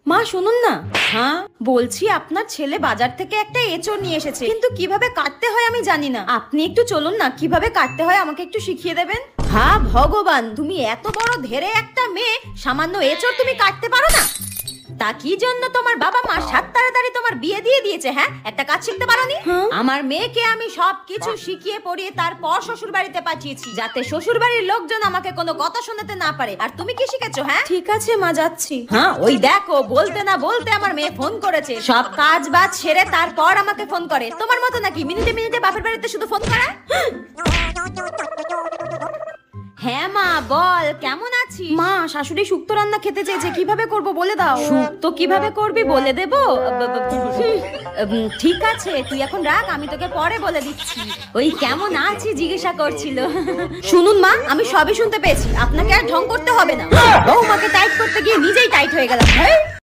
মা শুনুন না। হ্যাঁ বলছি, আপনার ছেলে বাজার থেকে একটা এঁচড় নিয়ে এসেছে, কিন্তু কিভাবে কাটতে হয় আমি জানি না। আপনি একটু চলুন না, কিভাবে কাটতে হয় আমাকে একটু শিখিয়ে দেবেন। হ্যাঁ ভগবান, তুমি এত বড় ধেরে একটা মেয়ে, সামান্য এঁচড় তুমি কাটতে পারো না? তা কি জন্য তোমার বাবা মা সাত তাড়াতাড়ি তোমার বিয়ে দিয়ে দিয়েছে? হ্যাঁ, একটা কাজ শিখতে পারোনি? আমার মেয়েকে আমি সবকিছু শিখিয়ে পড়িয়ে তারপর শ্বশুর বাড়িতে পাঠিয়েছি, যাতে শ্বশুর বাড়ির লোকজন আমাকে কোনো কথা শোনাতে না পারে। আর তুমি কি শিখেছো? হ্যাঁ ঠিক আছে মা, যাচ্ছি। হ্যাঁ ওই দেখো, বলতে না বলতে আমার মেয়ে ফোন করেছে। সব কাজ বাজ সেরে তারপর আমাকে ফোন করে। তোমার মতো নাকি মিনিটে মিনিটে বাপের বাড়িতে শুধু ফোন করা? হ্যাঁ মা বল, কেমন আছিস? মা শাশুড়ি শুক্তো রান্না খেতে চেয়েছে, কিভাবে করব বলে দাও। শুক্তো কিভাবে করবি বলে দেব? ঠিক আছে তুই এখন রাখ, আমি তোকে পরে বলে দিচ্ছি। ওই কেমন আছিস জিজ্ঞাসা করছিল। শুনুন মা, আমি সবই শুনতে পেয়েছি, আপনাকে আর ঢং করতে হবে না। বৌমাকে টাইট করতে গিয়ে নিজেই টাইট হয়ে গেলাম।